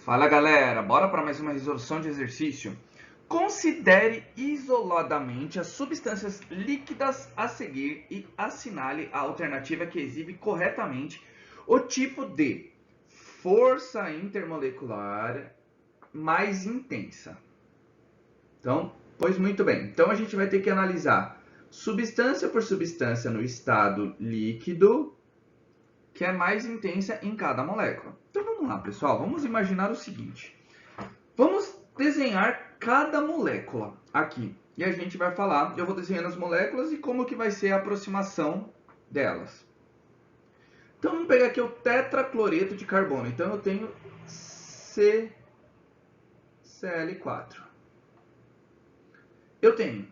Fala galera, bora para mais uma resolução de exercício. Considere isoladamente as substâncias líquidas a seguir e assinale a alternativa que exibe corretamente o tipo de força intermolecular mais intensa. Então, pois muito bem. Então a gente vai ter que analisar substância por substância no estado líquido que é mais intensa em cada molécula. Então vamos lá, pessoal. Vamos imaginar o seguinte. Vamos desenhar cada molécula aqui. E a gente vai falar, eu vou desenhando as moléculas e como que vai ser a aproximação delas. Então vamos pegar aqui o tetracloreto de carbono. Então eu tenho CCl4. Eu tenho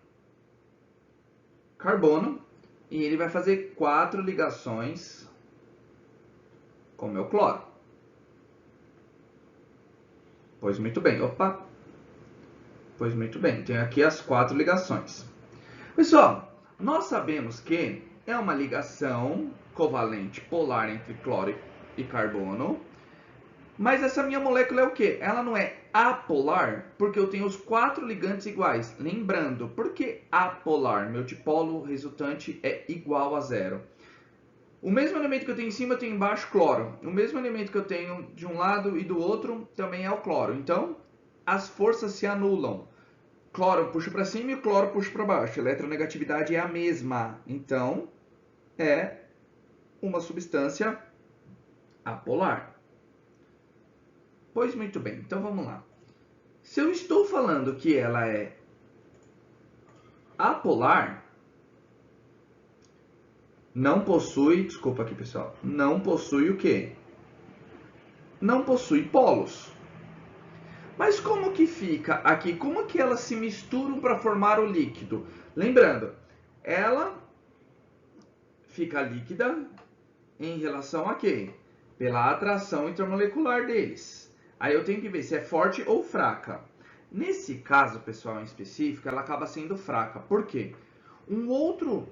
carbono e ele vai fazer 4 ligações com o meu cloro. Pois muito bem. Opa! Pois muito bem. Tenho aqui as 4 ligações. Pessoal, nós sabemos que é uma ligação covalente polar entre cloro e carbono. Mas essa minha molécula é o quê? Ela não é apolar, porque eu tenho os 4 ligantes iguais. Lembrando, por que apolar? Meu dipolo resultante é igual a zero. O mesmo elemento que eu tenho em cima, eu tenho embaixo cloro. O mesmo elemento que eu tenho de um lado e do outro também é o cloro. Então, as forças se anulam. Cloro puxa para cima e o cloro puxa para baixo. A eletronegatividade é a mesma. Então, é uma substância apolar. Pois muito bem, então vamos lá. Se eu estou falando que ela é apolar, não possui, desculpa aqui pessoal, não possui o quê? Não possui polos. Mas como que fica aqui? Como que elas se misturam para formar o líquido? Lembrando, ela fica líquida em relação a quê? Pela atração intermolecular deles. Aí eu tenho que ver se é forte ou fraca. Nesse caso, pessoal, em específico, ela acaba sendo fraca. Por quê? Um outro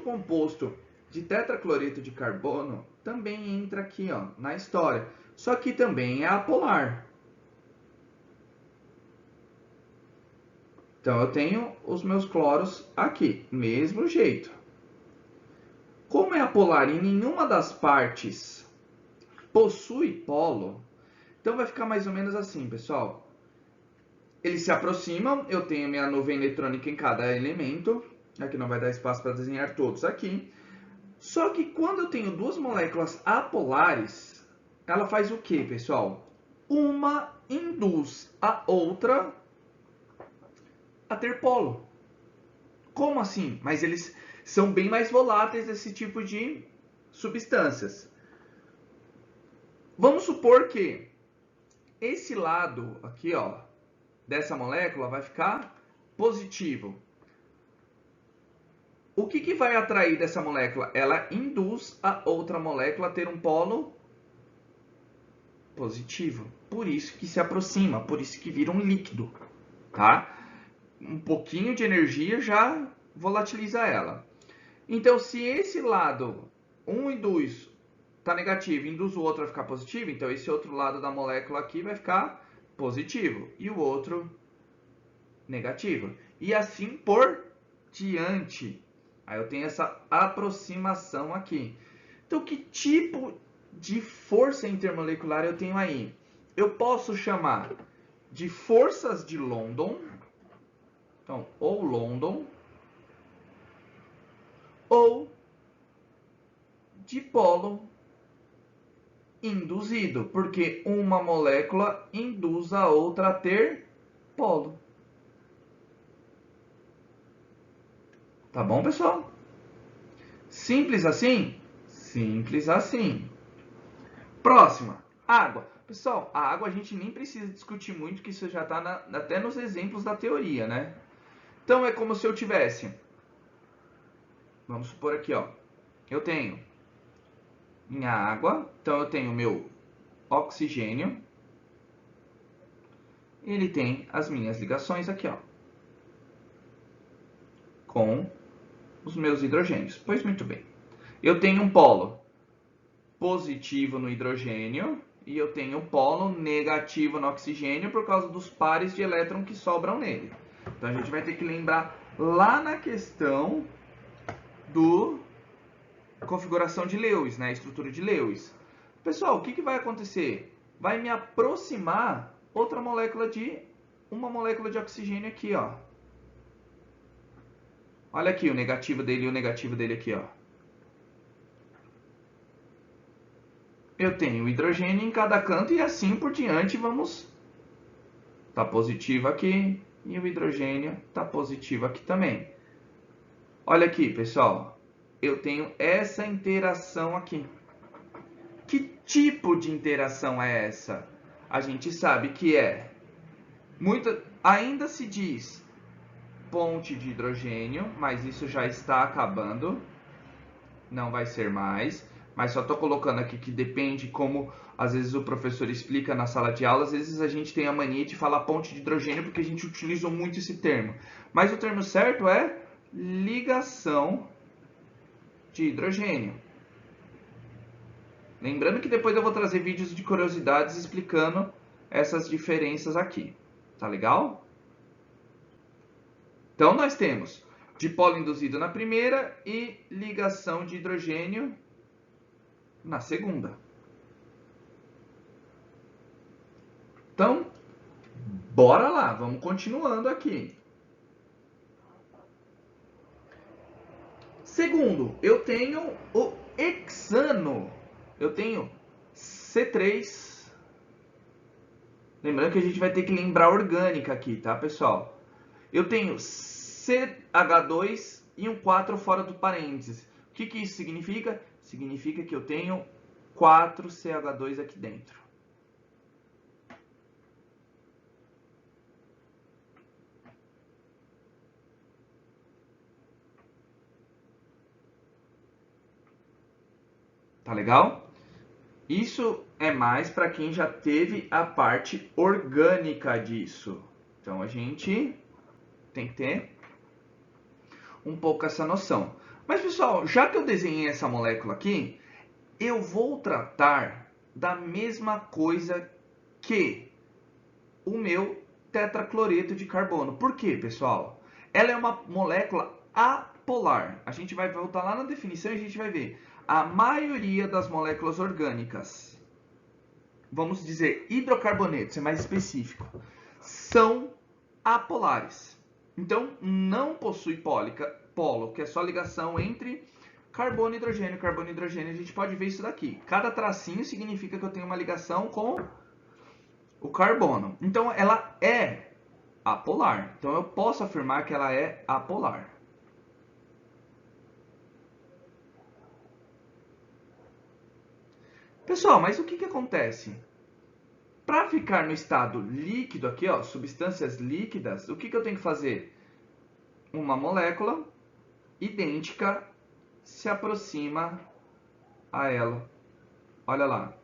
composto de tetracloreto de carbono também entra aqui, ó, na história. Só que também é apolar. Então eu tenho os meus cloros aqui, mesmo jeito. Como é apolar e nenhuma das partes possui polo, então vai ficar mais ou menos assim, pessoal. Eles se aproximam, eu tenho minha nuvem eletrônica em cada elemento. Aqui não vai dar espaço para desenhar todos aqui. Só que quando eu tenho duas moléculas apolares, ela faz o que, pessoal? Uma induz a outra a ter polo. Como assim? Mas eles são bem mais voláteis esse tipo de substâncias. Vamos supor que esse lado aqui, ó, dessa molécula vai ficar positivo. O que vai atrair dessa molécula? Ela induz a outra molécula a ter um polo positivo. Por isso que se aproxima, por isso que vira um líquido, tá? Um pouquinho de energia já volatiliza ela. Então, se esse lado, um induz, está negativo, induz o outro a ficar positivo, então esse outro lado da molécula aqui vai ficar positivo e o outro negativo. E assim por diante. Aí eu tenho essa aproximação aqui. Então, que tipo de força intermolecular eu tenho aí? Eu posso chamar de forças de London, então, ou London, ou dipolo induzido, porque uma molécula induz a outra a ter polo. Tá bom, pessoal? Simples assim? Simples assim. Próxima, água. Pessoal, a água a gente nem precisa discutir muito, que isso já está até nos exemplos da teoria, né? Então é como se eu tivesse, vamos supor aqui, ó, eu tenho minha água, então eu tenho meu oxigênio, e ele tem as minhas ligações aqui, ó, com os meus hidrogênios. Pois muito bem. Eu tenho um polo positivo no hidrogênio e eu tenho polo negativo no oxigênio por causa dos pares de elétron que sobram nele. Então a gente vai ter que lembrar lá na questão do configuração de Lewis, né? Estrutura de Lewis. Pessoal, o que vai acontecer? Vai me aproximar outra molécula de uma molécula de oxigênio aqui, ó. Olha aqui o negativo dele e o negativo dele aqui, ó. Eu tenho hidrogênio em cada canto e assim por diante vamos... Tá positivo aqui e o hidrogênio tá positivo aqui também. Olha aqui, pessoal. Eu tenho essa interação aqui. Que tipo de interação é essa? A gente sabe que é... ainda se diz ponte de hidrogênio, mas isso já está acabando. Não vai ser mais. Mas só estou colocando aqui que depende como, às vezes, o professor explica na sala de aula. Às vezes a gente tem a mania de falar ponte de hidrogênio porque a gente utiliza muito esse termo. Mas o termo certo é ligação de hidrogênio. Lembrando que depois eu vou trazer vídeos de curiosidades explicando essas diferenças aqui. Tá legal? Então nós temos dipolo induzido na primeira e ligação de hidrogênio na segunda. Então, bora lá, vamos continuando aqui. Segundo, eu tenho o hexano. Eu tenho C3. Lembrando que a gente vai ter que lembrar orgânica aqui, tá, pessoal? Eu tenho CH2 e um 4 fora do parênteses. O que isso significa? Significa que eu tenho 4 CH2 aqui dentro. Tá legal? Isso é mais para quem já teve a parte orgânica disso. Então a gente tem que ter um pouco essa noção. Mas pessoal, já que eu desenhei essa molécula aqui, eu vou tratar da mesma coisa que o meu tetracloreto de carbono. Por quê, pessoal? Ela é uma molécula apolar. A gente vai voltar lá na definição e a gente vai ver. A maioria das moléculas orgânicas, vamos dizer hidrocarbonetos, é mais específico, são apolares. Então, não possui polo, que é só ligação entre carbono e hidrogênio. Carbono e hidrogênio, a gente pode ver isso daqui. Cada tracinho significa que eu tenho uma ligação com o carbono. Então, ela é apolar. Então, eu posso afirmar que ela é apolar. Pessoal, mas o que acontece? Para ficar no estado líquido aqui, ó, substâncias líquidas, o que eu tenho que fazer? Uma molécula idêntica se aproxima a ela. Olha lá.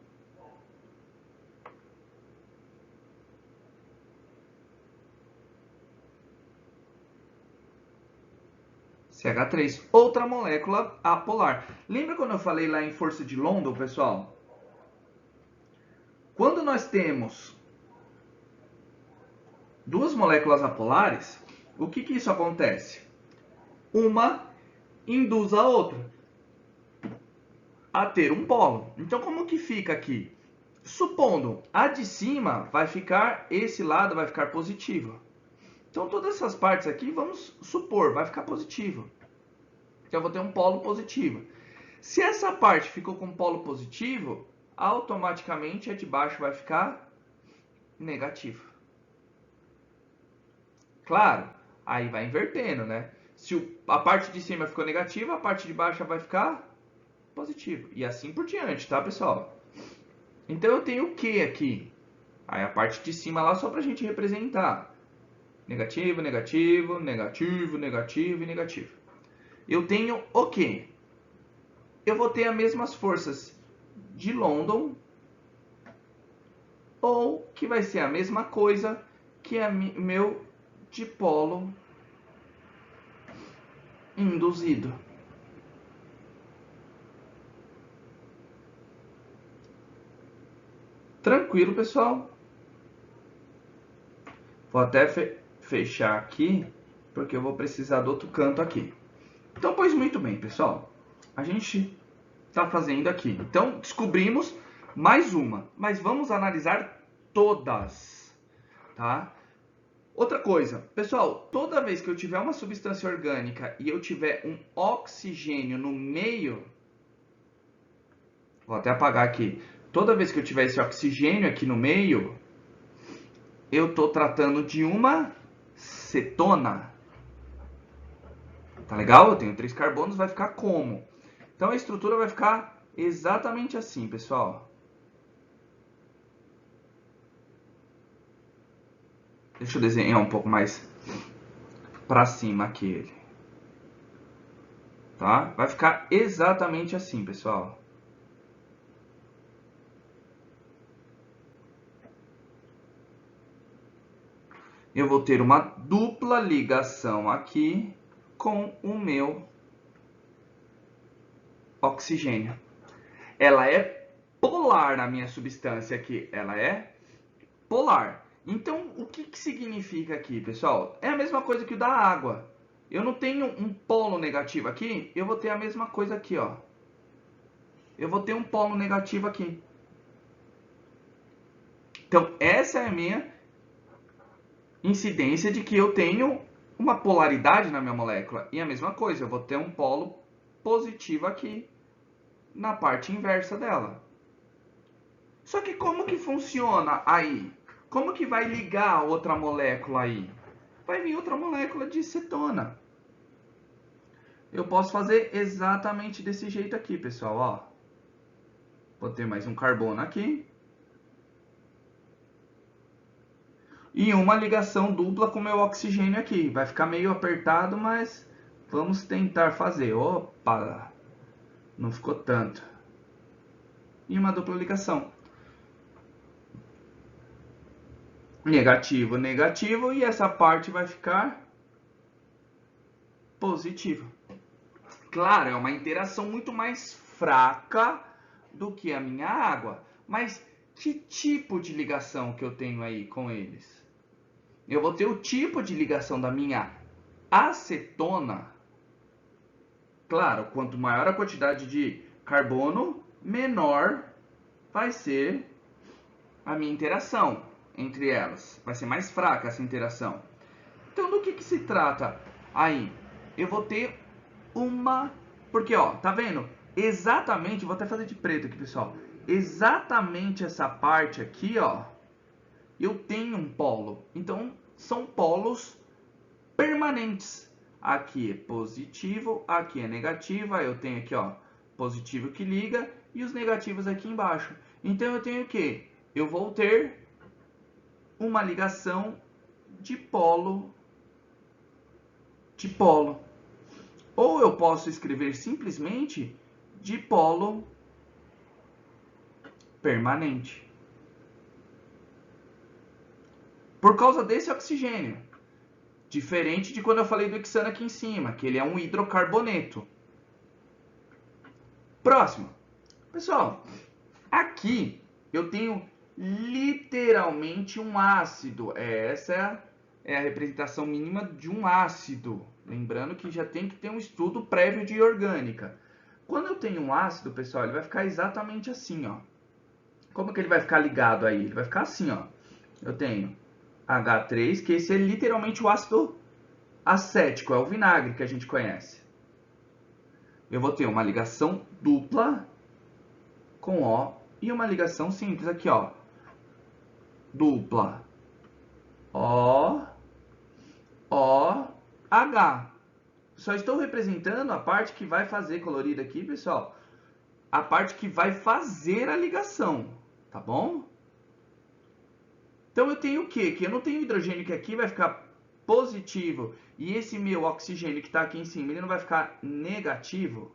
CH3, outra molécula apolar. Lembra quando eu falei lá em força de London, pessoal? Quando nós temos duas moléculas apolares, o que isso acontece? Uma induz a outra a ter um polo. Então, como que fica aqui? Supondo, a de cima vai ficar, esse lado vai ficar positivo. Então, todas essas partes aqui, vamos supor, vai ficar positivo. Então, eu vou ter um polo positivo. Se essa parte ficou com polo positivo, automaticamente a de baixo vai ficar negativo. Claro, aí vai invertendo, né? Se a parte de cima ficou negativa, a parte de baixo vai ficar positivo. E assim por diante, tá, pessoal? Então eu tenho o que aqui? Aí a parte de cima lá só pra gente representar. Negativo, negativo, negativo, negativo e negativo. Eu tenho o que? Eu vou ter as mesmas forças de London, ou que vai ser a mesma coisa que é meu dipolo induzido. Tranquilo, pessoal. Vou até fechar aqui, porque eu vou precisar do outro canto aqui. Então, pois muito bem, pessoal. A gente está fazendo aqui. Então, descobrimos mais uma, mas vamos analisar todas, tá? Outra coisa, pessoal, toda vez que eu tiver uma substância orgânica e eu tiver um oxigênio no meio, vou até apagar aqui. Toda vez que eu tiver esse oxigênio aqui no meio, eu estou tratando de uma cetona. Tá legal? Eu tenho 3 carbonos, vai ficar como? Então a estrutura vai ficar exatamente assim, pessoal. Deixa eu desenhar um pouco mais para cima aqui ele. Tá? Vai ficar exatamente assim, pessoal. Eu vou ter uma dupla ligação aqui com o meu oxigênio. Ela é polar na minha substância aqui. Ela é polar. Então, o que significa aqui, pessoal? É a mesma coisa que o da água. Eu não tenho um polo negativo aqui, eu vou ter a mesma coisa aqui, ó. Eu vou ter um polo negativo aqui. Então, essa é a minha incidência de que eu tenho uma polaridade na minha molécula. E a mesma coisa, eu vou ter um polo positivo aqui, na parte inversa dela. Só que como que funciona aí? Como que vai ligar a outra molécula aí? Vai vir outra molécula de cetona. Eu posso fazer exatamente desse jeito aqui, pessoal, ó. Vou ter mais um carbono aqui. E uma ligação dupla com o meu oxigênio aqui. Vai ficar meio apertado, mas vamos tentar fazer. Opa! Não ficou tanto. E uma dupla ligação. Negativo, negativo. E essa parte vai ficar positiva. Claro, é uma interação muito mais fraca do que a minha água. Mas que tipo de ligação que eu tenho aí com eles? Eu vou ter o tipo de ligação da minha acetona. Claro, quanto maior a quantidade de carbono, menor vai ser a minha interação entre elas. Vai ser mais fraca essa interação. Então, do que se trata aí? Eu vou ter uma... Porque, ó, tá vendo? Exatamente, vou até fazer de preto aqui, pessoal. Exatamente essa parte aqui, ó, eu tenho um polo. Então, são polos permanentes. Aqui é positivo, aqui é negativo. Aí eu tenho aqui, ó, positivo que liga e os negativos aqui embaixo. Então, eu tenho o quê? Eu vou ter uma ligação de polo. Ou eu posso escrever simplesmente dipolo permanente. Por causa desse oxigênio. Diferente de quando eu falei do hexano aqui em cima, que ele é um hidrocarboneto. Próximo. Pessoal, aqui eu tenho literalmente um ácido. Essa é a representação mínima de um ácido. Lembrando que já tem que ter um estudo prévio de orgânica. Quando eu tenho um ácido, pessoal, ele vai ficar exatamente assim, ó. Como que ele vai ficar ligado aí? Ele vai ficar assim, ó. Eu tenho H3, que esse é literalmente o ácido acético, é o vinagre que a gente conhece. Eu vou ter uma ligação dupla com O e uma ligação simples aqui, ó. Dupla O, H. Só estou representando a parte que vai fazer colorida aqui, pessoal. A parte que vai fazer a ligação, tá bom? Então eu tenho o quê? Que eu não tenho hidrogênio que aqui vai ficar positivo e esse meu oxigênio que está aqui em cima, ele não vai ficar negativo.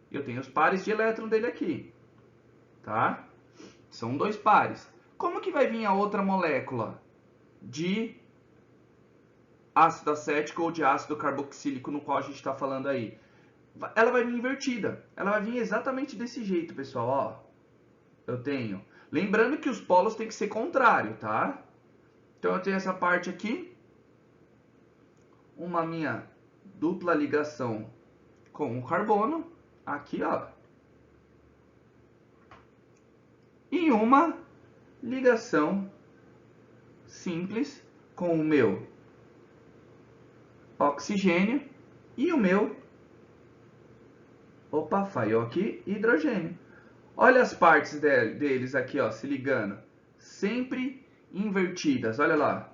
Eu tenho os pares de elétron dele aqui, tá? São 2 pares. Como que vai vir a outra molécula de ácido acético ou de ácido carboxílico no qual a gente está falando aí? Ela vai vir invertida. Ela vai vir exatamente desse jeito, pessoal, ó. Eu tenho... Lembrando que os polos têm que ser contrários, tá? Então eu tenho essa parte aqui, uma minha dupla ligação com o carbono, aqui ó, e uma ligação simples com o meu oxigênio e o meu, opa, falhou aqui, hidrogênio. Olha as partes deles aqui, ó, se ligando, sempre invertidas, olha lá.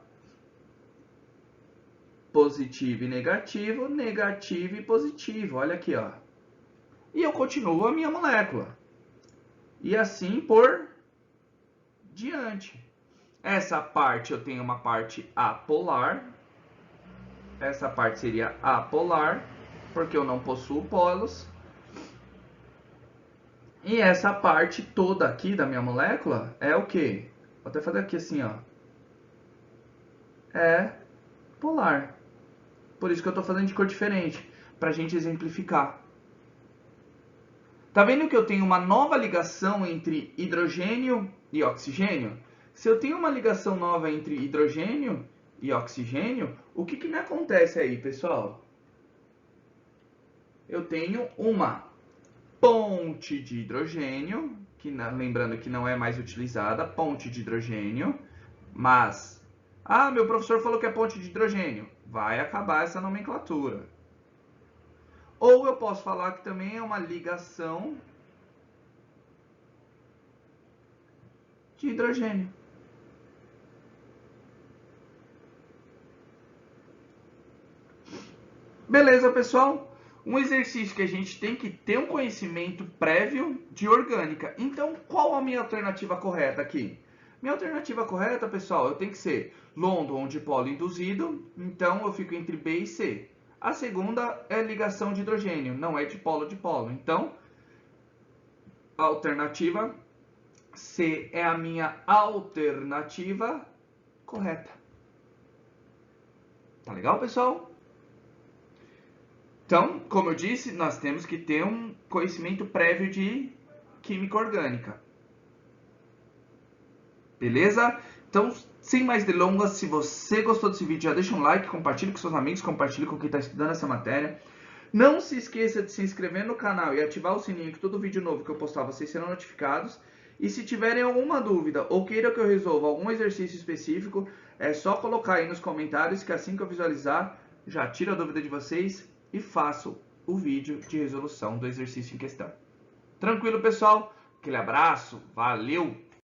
Positivo e negativo, negativo e positivo, olha aqui, ó. E eu continuo a minha molécula. E assim por diante. Essa parte eu tenho uma parte apolar. Essa parte seria apolar, porque eu não possuo polos. E essa parte toda aqui da minha molécula é o quê? Vou até fazer aqui assim, ó. É polar. Por isso que eu estou fazendo de cor diferente, para a gente exemplificar. Tá vendo que eu tenho uma nova ligação entre hidrogênio e oxigênio? Se eu tenho uma ligação nova entre hidrogênio e oxigênio, o que me acontece aí, pessoal? Eu tenho uma ponte de hidrogênio, que lembrando que não é mais utilizada, ponte de hidrogênio, mas, meu professor falou que é ponte de hidrogênio, vai acabar essa nomenclatura. Ou eu posso falar que também é uma ligação de hidrogênio. Beleza, pessoal? Um exercício que a gente tem que ter um conhecimento prévio de orgânica. Então, qual a minha alternativa correta aqui? Minha alternativa correta, pessoal, eu tenho que ser London dipolo induzido, então eu fico entre B e C. A segunda é ligação de hidrogênio, não é dipolo-dipolo. Então, a alternativa C é a minha alternativa correta. Tá legal, pessoal? Então, como eu disse, nós temos que ter um conhecimento prévio de química orgânica. Beleza? Então, sem mais delongas, se você gostou desse vídeo, já deixa um like, compartilhe com seus amigos, compartilhe com quem está estudando essa matéria. Não se esqueça de se inscrever no canal e ativar o sininho, que todo vídeo novo que eu postar vocês serão notificados. E se tiverem alguma dúvida ou queiram que eu resolva algum exercício específico, é só colocar aí nos comentários que assim que eu visualizar, já tiro a dúvida de vocês e faço o vídeo de resolução do exercício em questão. Tranquilo, pessoal? Aquele abraço, valeu!